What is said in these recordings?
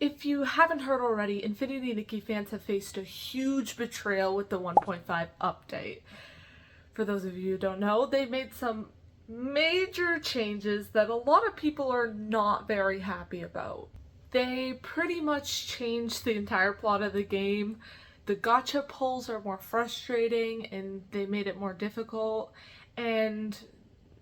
If you haven't heard already, Infinity Nikki fans have faced a huge betrayal with the 1.5 update. For those of you who don't know, they made some major changes that a lot of people are not very happy about. They pretty much changed the entire plot of the game. The gacha pulls are more frustrating and they made it more difficult, and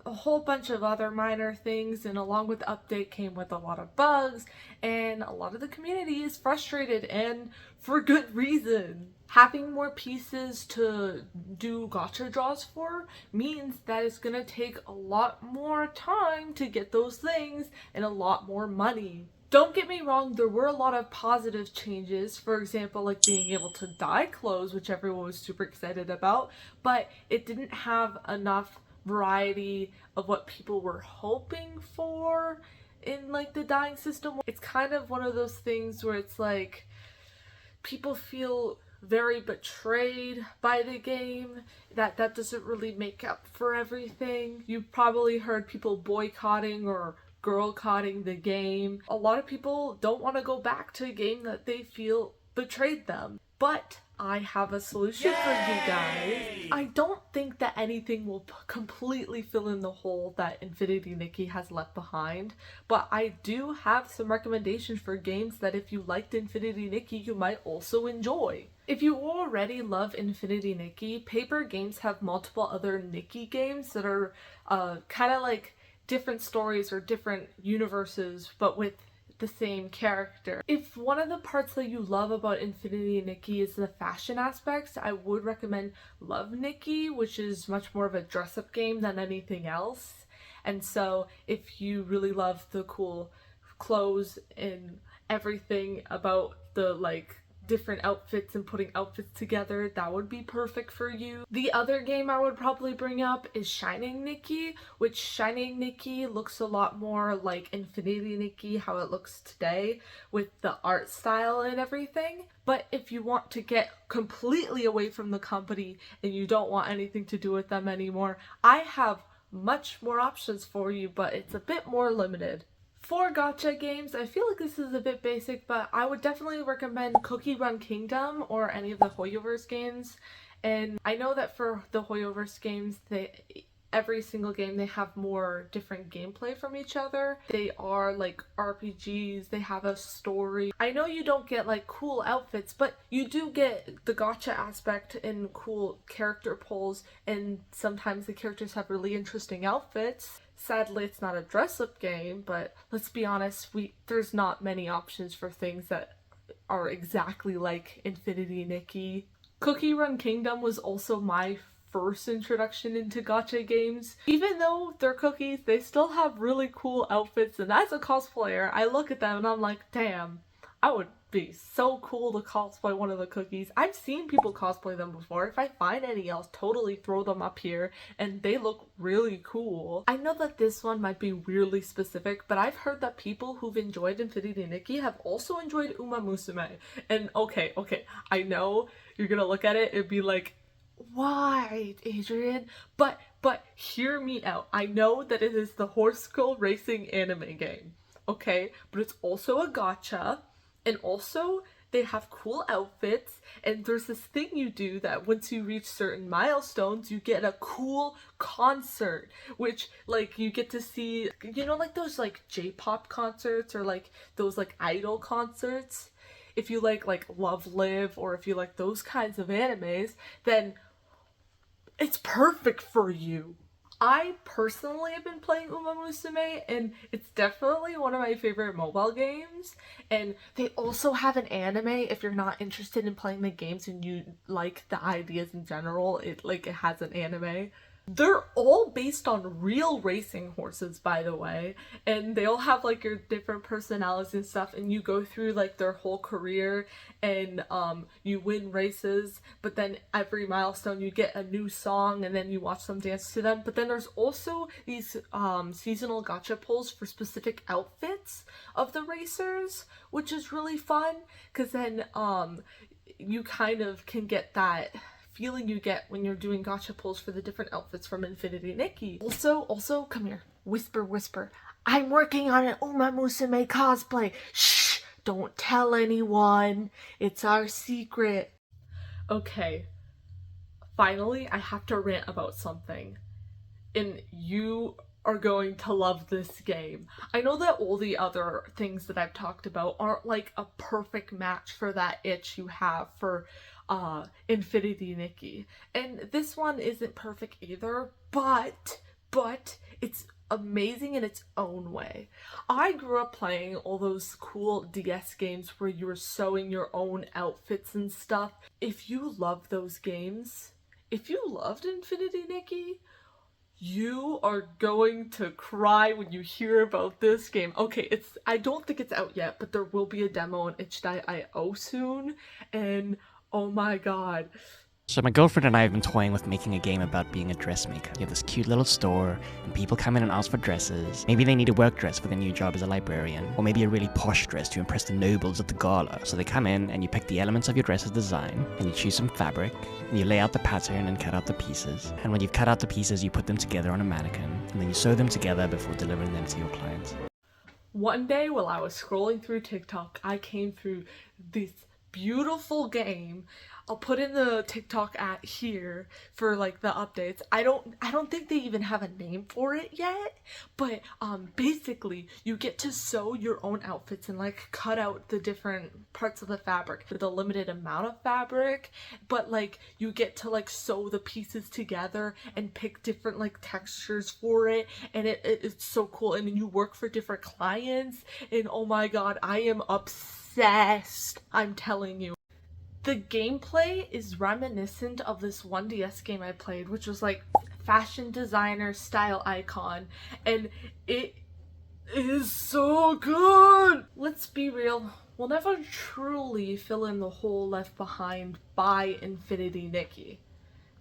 a whole bunch of other minor things, and along with the update came with a lot of bugs, and a lot of the community is frustrated, and for good reason. Having more pieces to do gacha draws for means that it's gonna take a lot more time to get those things and a lot more money. Don't get me wrong, there were a lot of positive changes, for example, like being able to dye clothes, which everyone was super excited about, but it didn't have enough variety of what people were hoping for in like the dyeing system. It's kind of one of those things where it's like people feel very betrayed by the game, that doesn't really make up for everything. You've probably heard people boycotting or girl-cotting the game. A lot of people don't want to go back to a game that they feel betrayed them. But I have a solution for you guys. I don't think that anything will completely fill in the hole that Infinity Nikki has left behind, but I do have some recommendations for games that if you liked Infinity Nikki, you might also enjoy. If you already love Infinity Nikki, Paper Games have multiple other Nikki games that are kind of like different stories or different universes, but with the same character. If one of the parts that you love about Infinity Nikki is the fashion aspects, I would recommend Love Nikki, which is much more of a dress-up game than anything else. And so if you really love the cool clothes and everything about the like different outfits and putting outfits together, that would be perfect for you. The other game I would probably bring up is Shining Nikki, which Shining Nikki looks a lot more like Infinity Nikki, how it looks today with the art style and everything. But if you want to get completely away from the company and you don't want anything to do with them anymore, I have much more options for you, but it's a bit more limited. For gacha games, I feel like this is a bit basic, but I would definitely recommend Cookie Run Kingdom or any of the Hoyoverse games. And I know that for the Hoyoverse games, every single game they have more different gameplay from each other. They are like RPGs, they have a story. I know you don't get like cool outfits, but you do get the gacha aspect and cool character pulls, and sometimes the characters have really interesting outfits. Sadly, it's not a dress-up game, but let's be honest, there's not many options for things that are exactly like Infinity Nikki. Cookie Run Kingdom was also my first introduction into gacha games. Even though they're cookies, they still have really cool outfits, and as a cosplayer, I look at them and I'm like, damn, I would be so cool to cosplay one of the cookies. I've seen people cosplay them before. If I find any, I'll totally throw them up here, and they look really cool. I know that this one might be weirdly specific, but I've heard that people who've enjoyed Infinity Nikki have also enjoyed Uma Musume. And okay, I know you're gonna look at it and be like, why, Adrian? But hear me out. I know that it is the horse girl racing anime game, okay? But it's also a gacha, and also they have cool outfits, and there's this thing you do that once you reach certain milestones, you get a cool concert, which like you get to see, you know, like those like J-pop concerts or like those like idol concerts. If you like Love Live, or if you like those kinds of animes, then it's perfect for you. I personally have been playing Uma Musume, and it's definitely one of my favorite mobile games. And they also have an anime. If you're not interested in playing the games and you like the ideas in general, it has an anime. They're all based on real racing horses, by the way, and they all have like your different personalities and stuff, and you go through like their whole career, and you win races, but then every milestone you get a new song, and then you watch them dance to them. But then there's also these seasonal gacha pulls for specific outfits of the racers, which is really fun, because then you kind of can get that feeling you get when you're doing gacha pulls for the different outfits from Infinity Nikki. Also, come here. Whisper. I'm working on an Uma Musume cosplay. Shh! Don't tell anyone. It's our secret. Okay, finally, I have to rant about something. And you are going to love this game. I know that all the other things that I've talked about aren't like a perfect match for that itch you have for Infinity Nikki. And this one isn't perfect either, but it's amazing in its own way. I grew up playing all those cool DS games where you were sewing your own outfits and stuff. If you love those games, if you loved Infinity Nikki, you are going to cry when you hear about this game. Okay, I don't think it's out yet, but there will be a demo on itch.io soon, and oh my god. So my girlfriend and I have been toying with making a game about being a dressmaker. You have this cute little store, and people come in and ask for dresses. Maybe they need a work dress for their new job as a librarian, or maybe a really posh dress to impress the nobles at the gala. So they come in, and you pick the elements of your dress's design, and you choose some fabric, and you lay out the pattern and cut out the pieces. And when you've cut out the pieces, you put them together on a mannequin, and then you sew them together before delivering them to your clients. One day while I was scrolling through TikTok, I came through this beautiful game. I'll put in the TikTok at here for like the updates. I don't think they even have a name for it yet, but basically you get to sew your own outfits and like cut out the different parts of the fabric with a limited amount of fabric, but like you get to like sew the pieces together and pick different like textures for it, and it's so cool. And then you work for different clients, and oh my god, I am obsessed, I'm telling you. The gameplay is reminiscent of this 1DS game I played, which was like fashion designer style icon, and it is so good! Let's be real, we'll never truly fill in the hole left behind by Infinity Nikki,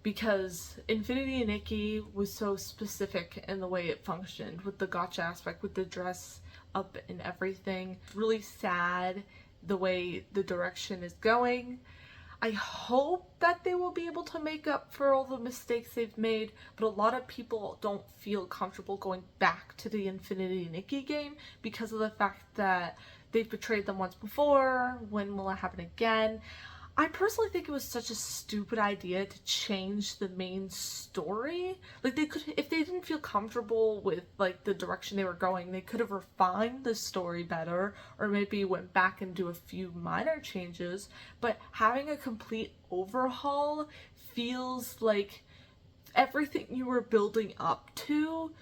because Infinity Nikki was so specific in the way it functioned, with the gotcha aspect, with the dress up and everything. Really sad the way the direction is going. I hope that they will be able to make up for all the mistakes they've made, but a lot of people don't feel comfortable going back to the Infinity Nikki game because of the fact that they've betrayed them once before. When will it happen again? I personally think it was such a stupid idea to change the main story. Like, they could, if they didn't feel comfortable with like the direction they were going, they could have refined the story better, or maybe went back and do a few minor changes. But having a complete overhaul feels like everything you were building up to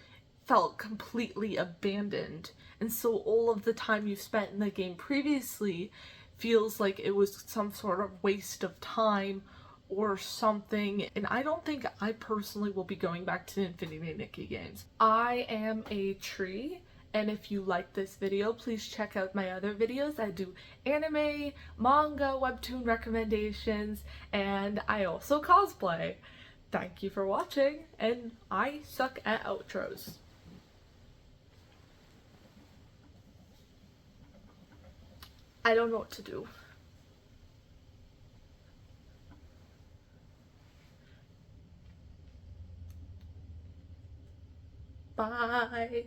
felt completely abandoned. And so all of the time you've spent in the game previously feels like it was some sort of waste of time or something, and I don't think I personally will be going back to the Infinity Nikki games. I am a tree, and if you like this video, please check out my other videos. I do anime, manga, webtoon recommendations, and I also cosplay. Thank you for watching, and I suck at outros. I don't know what to do. Bye.